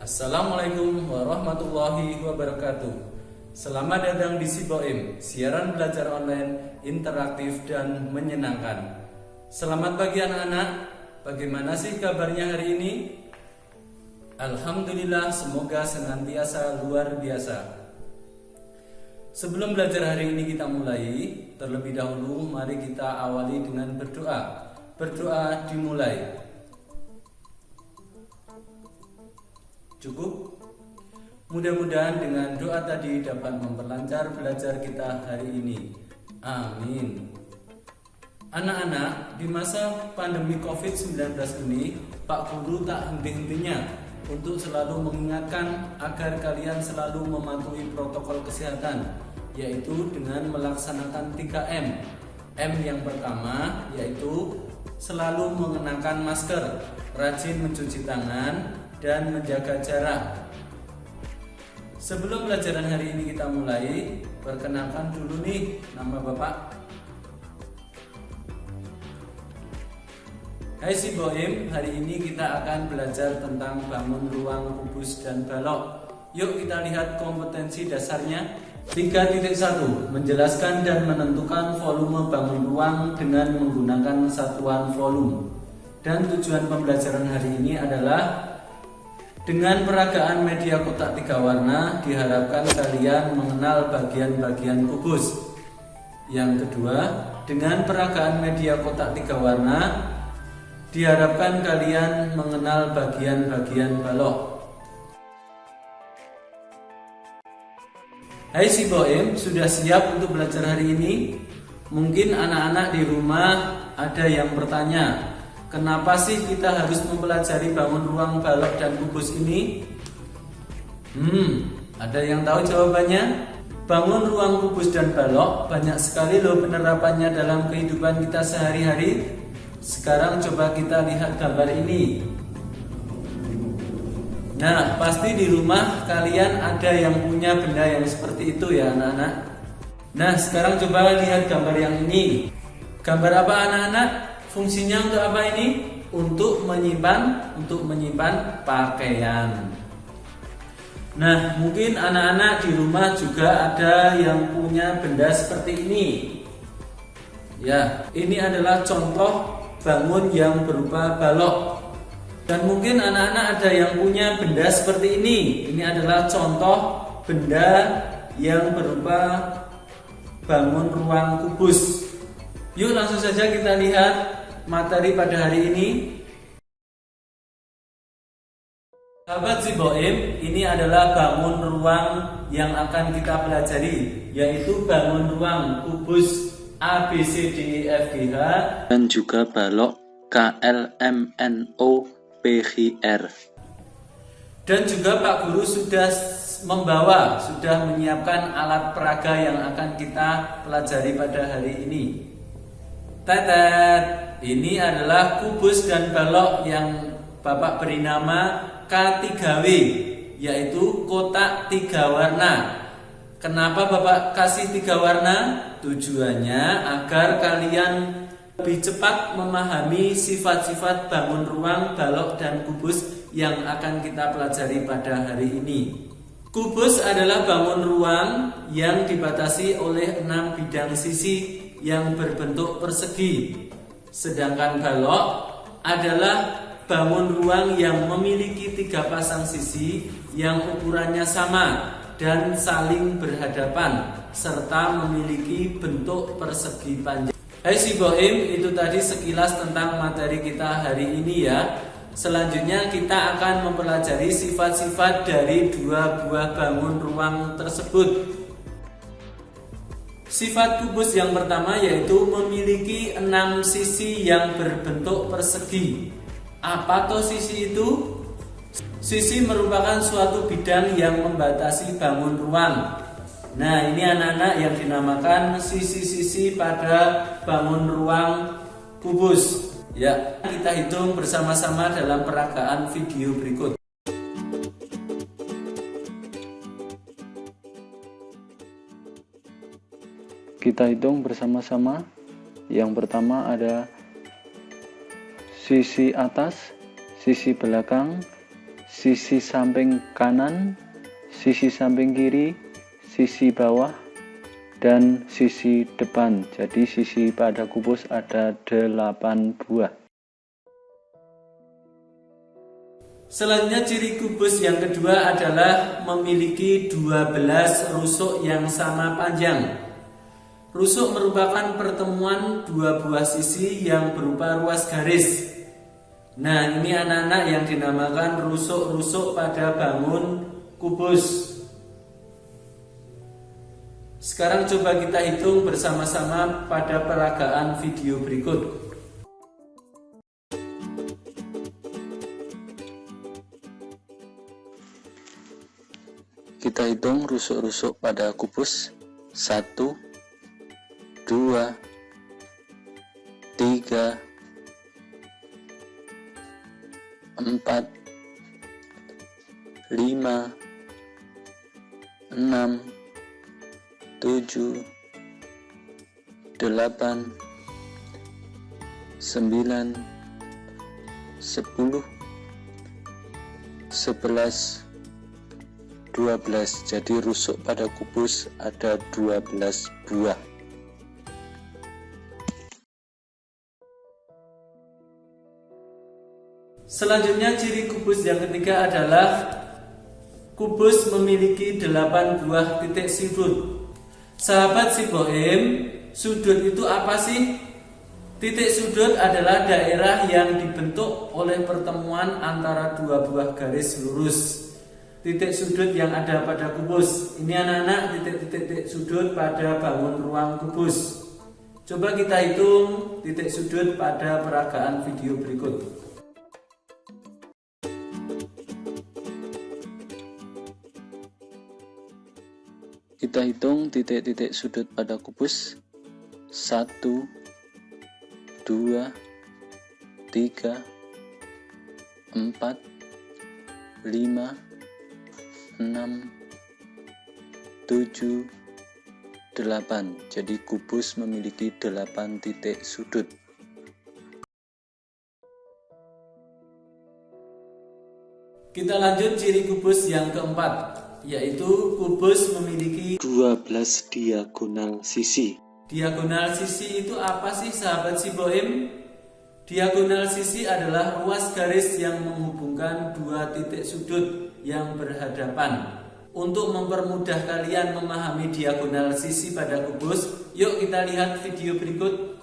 Assalamualaikum warahmatullahi wabarakatuh. Selamat datang di Siboim, siaran belajar online interaktif dan menyenangkan. Selamat pagi anak-anak, bagaimana sih kabarnya hari ini? Alhamdulillah, semoga senantiasa luar biasa. Sebelum belajar hari ini kita mulai, terlebih dahulu mari kita awali dengan berdoa. Berdoa dimulai. Cukup? Mudah-mudahan dengan doa tadi dapat memperlancar belajar kita hari ini. Amin. Anak-anak, di masa pandemi COVID-19 ini, Pak Guru tak henti-hentinya untuk selalu mengingatkan agar kalian selalu mematuhi protokol kesehatan, yaitu dengan melaksanakan 3M. M yang pertama yaitu selalu mengenakan masker, rajin mencuci tangan, dan menjaga jarak. Sebelum pelajaran hari ini kita mulai, perkenalkan dulu nih nama Bapak. Hai Siboim, hari ini kita akan belajar tentang bangun ruang, kubus, dan balok. Yuk kita lihat kompetensi dasarnya. 3.1 menjelaskan dan menentukan volume bangun ruang dengan menggunakan satuan volume. Dan tujuan pembelajaran hari ini adalah dengan peragaan media kotak 3 warna, diharapkan kalian mengenal bagian-bagian kubus. Yang kedua, dengan peragaan media kotak 3 warna, diharapkan kalian mengenal bagian-bagian balok. Hai Siboim, sudah siap untuk belajar hari ini? Mungkin anak-anak di rumah ada yang bertanya, kenapa sih kita harus mempelajari bangun ruang, balok, dan kubus ini? Ada yang tahu jawabannya? Bangun ruang, kubus, dan balok banyak sekali loh penerapannya dalam kehidupan kita sehari-hari. Sekarang coba kita lihat gambar ini. Nah, pasti di rumah kalian ada yang punya benda yang seperti itu ya anak-anak. Nah, sekarang coba lihat gambar yang ini. Gambar apa anak-anak? Fungsinya untuk apa ini? Untuk menyimpan pakaian. Nah, mungkin anak-anak di rumah juga ada yang punya benda seperti ini. Ya, ini adalah contoh bangun yang berupa balok. Dan mungkin anak-anak ada yang punya benda seperti ini. Ini adalah contoh benda yang berupa bangun ruang, kubus. Yuk langsung saja kita lihat materi pada hari ini. Sahabat Siboim, ini adalah bangun ruang yang akan kita pelajari, yaitu bangun ruang, kubus A, B, C, D, E, F, G, H, dan juga balok K, L, M, N, O, P, Q, R. Dan juga Pak Guru sudah menyiapkan alat peraga yang akan kita pelajari pada hari ini. Tetet, ini adalah kubus dan balok yang Bapak beri nama K3W, yaitu kotak 3 warna. Kenapa Bapak kasih 3 warna? Tujuannya agar kalian lebih cepat memahami sifat-sifat bangun ruang, balok, dan kubus yang akan kita pelajari pada hari ini. Kubus adalah bangun ruang yang dibatasi oleh 6 bidang sisi yang berbentuk persegi. Sedangkan balok adalah bangun ruang yang memiliki 3 pasang sisi yang ukurannya sama dan saling berhadapan serta memiliki bentuk persegi panjang. Hai Siboim, itu tadi sekilas tentang materi kita hari ini ya. Selanjutnya kita akan mempelajari sifat-sifat dari 2 buah bangun ruang tersebut. Sifat kubus yang pertama yaitu memiliki 6 sisi yang berbentuk persegi. Apa toh sisi itu? Sisi merupakan suatu bidang yang membatasi bangun ruang. Nah, ini anak-anak yang dinamakan sisi-sisi pada bangun ruang kubus. Ya, kita hitung bersama-sama dalam peragaan video berikut. Kita hitung bersama-sama. Yang pertama ada sisi atas, sisi belakang, sisi samping kanan, sisi samping kiri, sisi bawah, dan sisi depan. Jadi sisi pada kubus ada 8 buah. Selanjutnya ciri kubus yang kedua adalah memiliki 12 rusuk yang sama panjang. Rusuk merupakan pertemuan dua buah sisi yang berupa ruas garis. Nah, ini anak-anak yang dinamakan rusuk-rusuk pada bangun kubus. Sekarang coba kita hitung bersama-sama pada peragaan video berikut. Kita hitung rusuk-rusuk pada kubus. 1, 2, 3, 4, 5, 6, 7, 8, 9, 10, 11, 12. Jadi rusuk pada kubus ada 12 buah. Selanjutnya ciri kubus yang ketiga adalah kubus memiliki 8 buah titik sudut. Sahabat si Bohem, sudut itu apa sih? Titik sudut adalah daerah yang dibentuk oleh pertemuan antara dua buah garis lurus. Titik sudut yang ada pada kubus. Ini anak-anak titik-titik sudut pada bangun ruang kubus. Coba kita hitung titik sudut pada peragaan video berikut. Kita hitung titik-titik sudut pada kubus. 1, 2, 3, 4, 5, 6, 7, 8. Jadi kubus memiliki 8 titik sudut. Kita lanjut ciri kubus yang keempat, yaitu kubus memiliki 12 diagonal sisi. diagonal sisi. Itu apa sih sahabat si Bohem? Diagonal sisi adalah ruas garis yang menghubungkan dua titik sudut yang berhadapan. Untuk mempermudah kalian memahami diagonal sisi pada kubus, yuk kita lihat video berikut.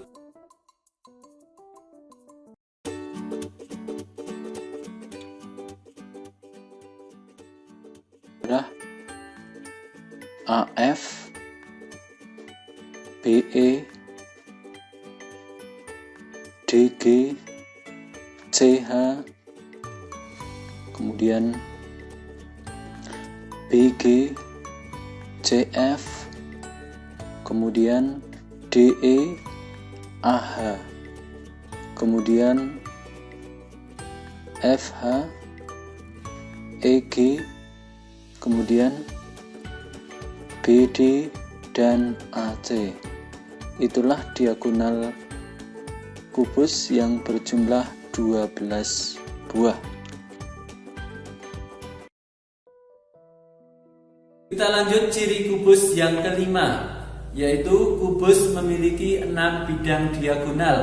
AF, BE, DG, CH, kemudian BG, CF, kemudian DE, AH, kemudian FH, EG, kemudian BD dan AC. Itulah diagonal kubus yang berjumlah 12 buah. Kita lanjut ciri kubus yang kelima, yaitu kubus memiliki 6 bidang diagonal.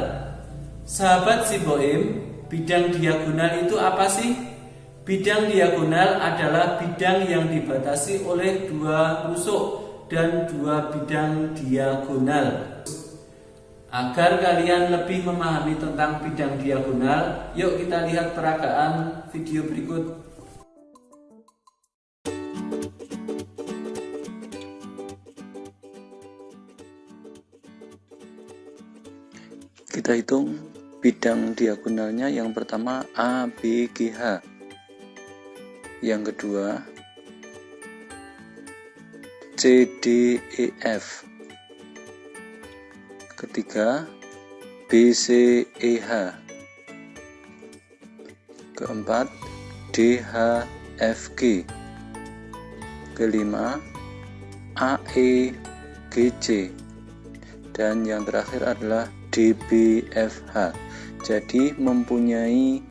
Sahabat si Bohem, bidang diagonal itu apa sih? Bidang diagonal adalah bidang yang dibatasi oleh dua rusuk dan dua bidang diagonal. Agar kalian lebih memahami tentang bidang diagonal, yuk kita lihat peragaan video berikut. Kita hitung bidang diagonalnya. Yang pertama ABGH, yang kedua CDEF, ketiga BCEH, keempat DHFG, kelima AEGC, dan yang terakhir adalah DBFH. Jadi mempunyai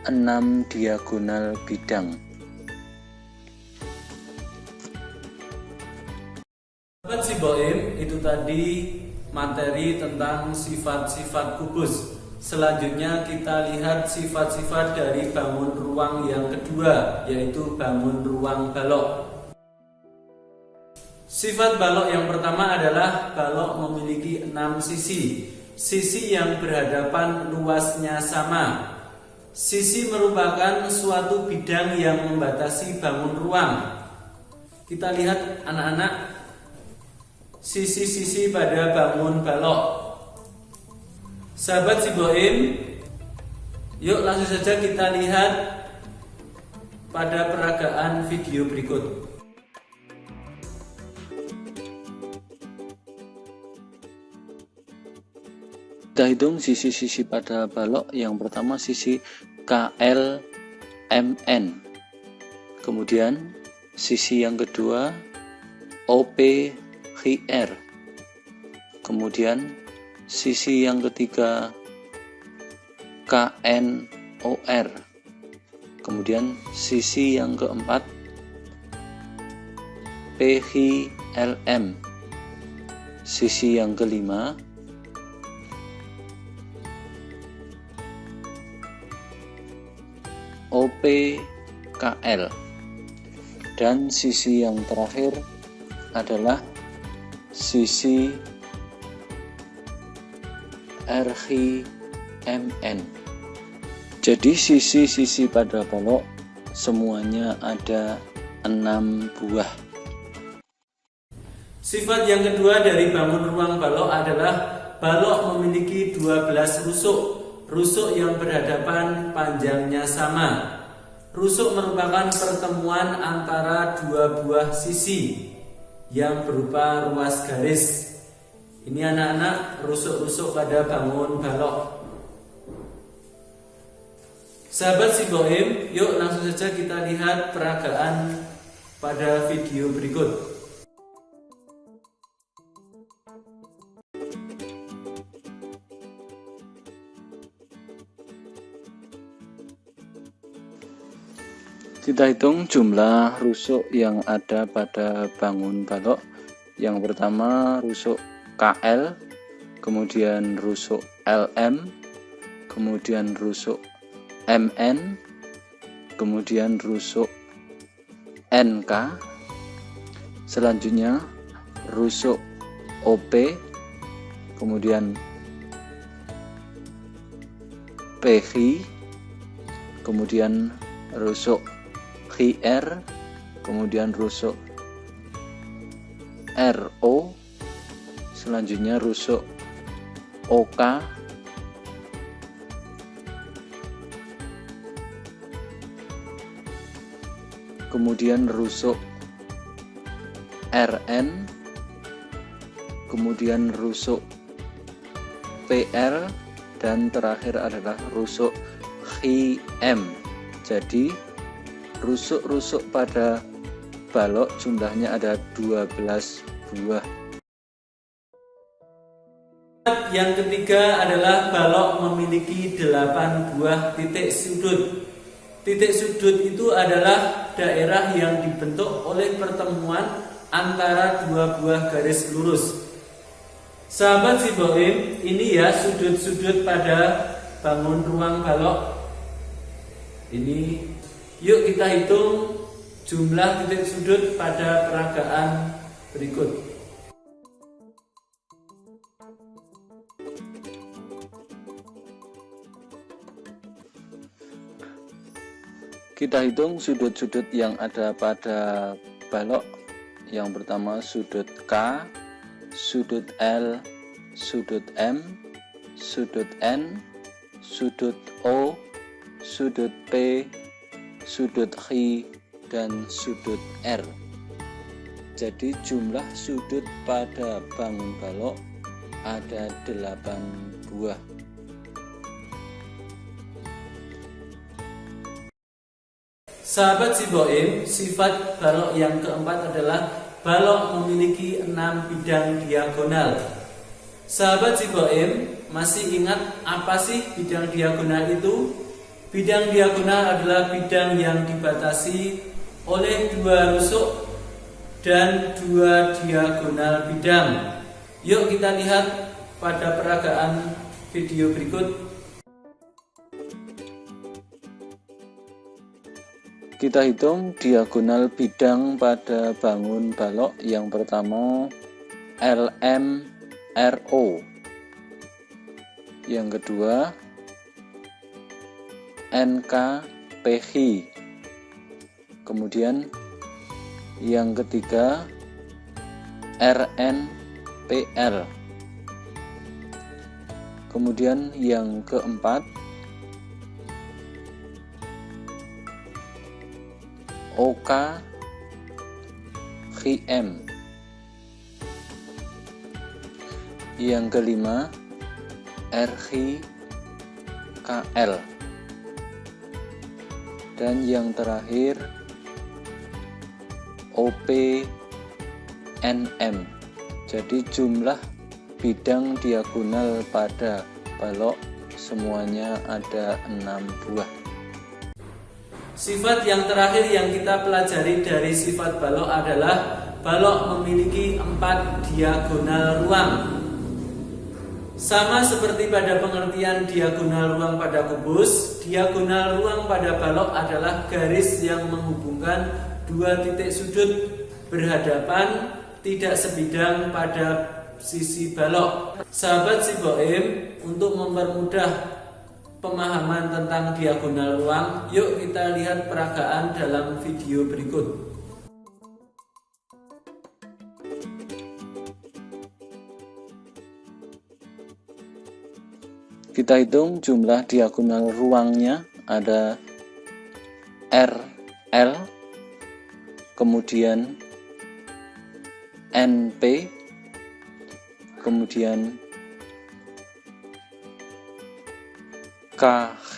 6 diagonal bidang. Sahabat Siboim, itu tadi materi tentang sifat-sifat kubus. Selanjutnya kita lihat sifat-sifat dari bangun ruang yang kedua, yaitu bangun ruang balok. Sifat balok yang pertama adalah balok memiliki 6 sisi. Sisi yang berhadapan luasnya sama. Sisi merupakan suatu bidang yang membatasi bangun ruang. Kita lihat anak-anak, sisi-sisi pada bangun balok. Sahabat Siboim, yuk langsung saja kita lihat pada peragaan video berikut. Kita hitung sisi-sisi pada balok. Yang pertama sisi KLMN. Kemudian sisi yang kedua OPGR. Kemudian sisi yang ketiga KNOR. Kemudian sisi yang keempat PHLM. Sisi yang kelima OPKL. Dan sisi yang terakhir adalah sisi RHMN. Jadi sisi-sisi pada balok semuanya ada 6 buah. Sifat yang kedua dari bangun ruang balok adalah balok memiliki 12 rusuk. Rusuk yang berhadapan panjangnya sama. Rusuk merupakan pertemuan antara dua buah sisi yang berupa ruas garis. Ini anak-anak rusuk-rusuk pada bangun balok. Sahabat Siboim, yuk langsung saja kita lihat peragaan pada video berikut. Kita hitung jumlah rusuk yang ada pada bangun balok. Yang pertama rusuk KL, kemudian rusuk LM, kemudian rusuk MN, kemudian rusuk NK, selanjutnya rusuk OP, kemudian PH, kemudian rusuk HR, kemudian rusuk RO, selanjutnya rusuk OK, kemudian rusuk RN, kemudian rusuk PR, dan terakhir adalah rusuk HM. Jadi rusuk-rusuk pada balok jumlahnya ada 12 buah. Yang ketiga adalah balok memiliki 8 buah titik sudut. Titik sudut itu adalah daerah yang dibentuk oleh pertemuan antara dua buah garis lurus. Sahabat Siboim, ini ya sudut-sudut pada bangun ruang balok. Ini yuk kita hitung jumlah titik sudut pada peragaan berikut. Kita hitung sudut-sudut yang ada pada balok. Yang pertama sudut K, sudut L, sudut M, sudut N, sudut O, sudut P, sudut H, dan sudut R. Jadi jumlah sudut pada bangun balok ada 8 buah. Sahabat Siboim, sifat balok yang keempat adalah balok memiliki 6 bidang diagonal. Sahabat Siboim, masih ingat apa sih bidang diagonal itu? Bidang diagonal adalah bidang yang dibatasi oleh 2 rusuk dan 2 diagonal bidang. Yuk kita lihat pada peragaan video berikut. Kita hitung diagonal bidang pada bangun balok yang pertama LMRO, yang kedua NKPH, kemudian yang ketiga RNPL, kemudian yang keempat OKHM, yang kelima RHKL, dan yang terakhir OPNM. Jadi jumlah bidang diagonal pada balok semuanya ada 6 buah. Sifat yang terakhir yang kita pelajari dari sifat balok adalah balok memiliki 4 diagonal ruang. Sama seperti pada pengertian diagonal ruang pada kubus, diagonal ruang pada balok adalah garis yang menghubungkan 2 titik sudut berhadapan tidak sebidang pada sisi balok. Sahabat Siboim, untuk mempermudah pemahaman tentang diagonal ruang, yuk kita lihat peragaan dalam video berikut. Kita hitung jumlah diagonal ruangnya ada RL, kemudian NP, kemudian KH,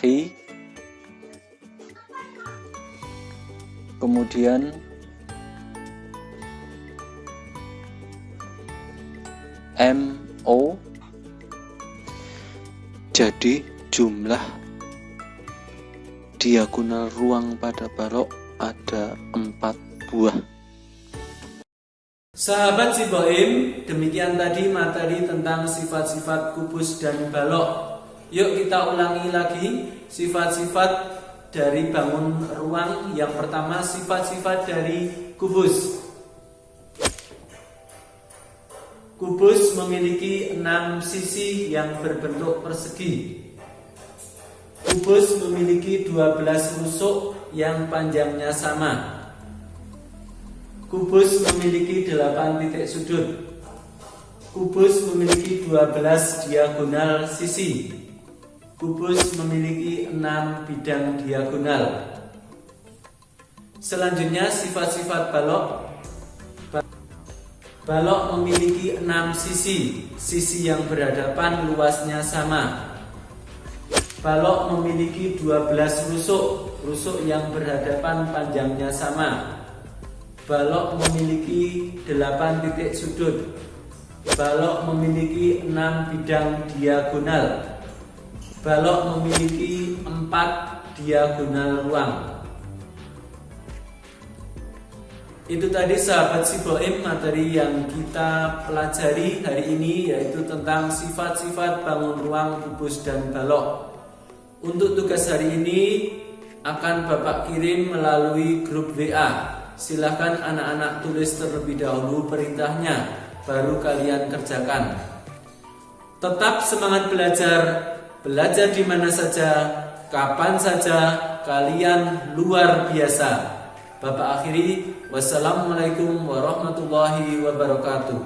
kemudian MO. Jadi jumlah diagonal ruang pada balok ada 4 buah. Sahabat Siboim, demikian tadi materi tentang sifat-sifat kubus dan balok. Yuk kita ulangi lagi sifat-sifat dari bangun ruang. Yang pertama, sifat-sifat dari kubus. Kubus memiliki 6 sisi yang berbentuk persegi. Kubus memiliki 12 rusuk yang panjangnya sama. Kubus memiliki 8 titik sudut. Kubus memiliki 12 diagonal sisi. Kubus memiliki 6 bidang diagonal. Selanjutnya sifat-sifat balok. Balok memiliki 6 sisi. Sisi yang berhadapan luasnya sama. Balok memiliki 12 rusuk. Rusuk yang berhadapan panjangnya sama. Balok memiliki 8 titik sudut. Balok memiliki 6 bidang diagonal. Balok memiliki 4 diagonal ruang. Itu tadi sahabat Siboim materi yang kita pelajari hari ini, yaitu tentang sifat-sifat bangun ruang, kubus dan balok. Untuk tugas hari ini akan Bapak kirim melalui grup WA. Silahkan anak-anak tulis terlebih dahulu perintahnya, baru kalian kerjakan. Tetap semangat belajar, belajar di mana saja, kapan saja, kalian luar biasa. Bapak akhiri, wassalamualaikum warahmatullahi wabarakatuh.